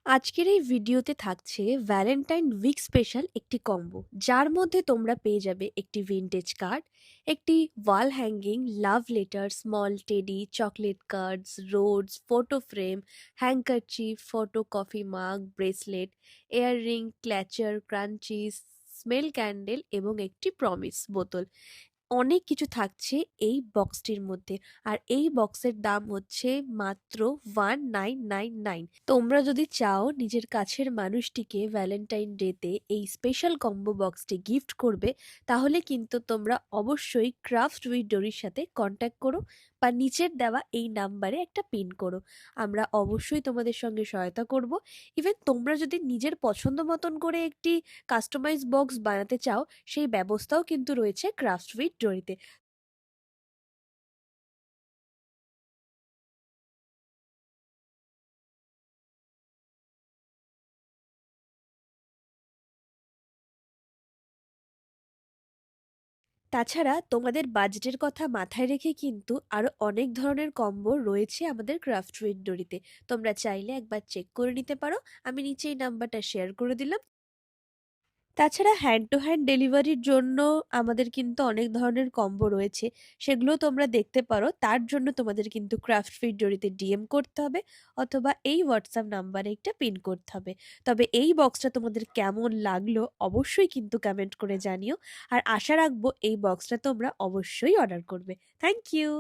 আজকের এই ভিডিওতে থাকছে ভ্যালেন্টাইন উইক স্পেশাল একটি কম্বো, যার মধ্যে তোমরা পেয়ে যাবে একটি ভিনটেজ কার্ড, একটি wall hanging love letter, small teddy, chocolate cards, roses, photo frame, handkerchief, photo coffee mug, bracelet, earring, clutcher, scrunchies, smell candle এবং একটি প্রমিস বোতল। অনেক কিছু থাকছে এই বক্সটির মধ্যে। আর এই বক্সের দাম হচ্ছে মাত্র 1999। তোমরা যদি চাও নিজের কাছের মানুষটিকে ভ্যালেন্টাইন ডেতে এই স্পেশাল কম্বো বক্সটি গিফট করবে, তাহলে কিন্তু তোমরা অবশ্যই ক্রাফট উইথ ডোরির সাথে কন্ট্যাক্ট করো বা নিচের দেওয়া এই নাম্বারে একটা পিন করো। আমরা অবশ্যই তোমাদের সঙ্গে সহায়তা করব। ইভেন তোমরা যদি নিজের পছন্দ মতন করে একটি কাস্টমাইজ বক্স বানাতে চাও, সেই ব্যবস্থাও কিন্তু রয়েছে ক্রাফট উইথ ডোরিতে। তাছাড়া তোমাদের বাজেটের কথা মাথায় রেখে কিন্তু আরো অনেক ধরনের কম্বো রয়েছে আমাদের ক্রাফট উইথ ডোরিতে। তোমরা চাইলে একবার চেক করে নিতে পারো। আমি নিচে এই নাম্বারটা শেয়ার করে দিলাম। তাছাড়া হ্যান্ড টু হ্যান্ড ডেলিভারির জন্য আমাদের কিন্তু অনেক ধরনের কম্বো রয়েছে, সেগুলো তোমরা দেখতে পারো। তার জন্য তোমাদের কিন্তু ক্রাফট ফিট জড়িতে ডিএম করতে হবে, অথবা এই হোয়াটসঅ্যাপ নাম্বারে একটা পিন করতে হবে। তবে এই বক্সটা তোমাদের কেমন লাগলো অবশ্যই কিন্তু কমেন্ট করে জানিও। আর আশা রাখবো এই বক্সটা তোমরা অবশ্যই অর্ডার করবে। Thank you.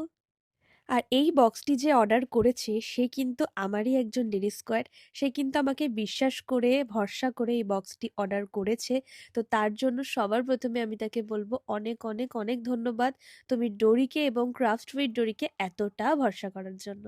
আর এই বক্সটি যে অর্ডার করেছে সে কিন্তু আমারই একজন ডেলি স্কোয়াড। সে কিন্তু আমাকে বিশ্বাস করে ভরসা করে এই বক্সটি অর্ডার করেছে। তো তার জন্য সবার প্রথমে আমি তাকে বলবো অনেক অনেক অনেক ধন্যবাদ, তুমি ডোরিকে এবং ক্রাফট উইথ ডোরিকে এতটা ভরসা করার জন্য।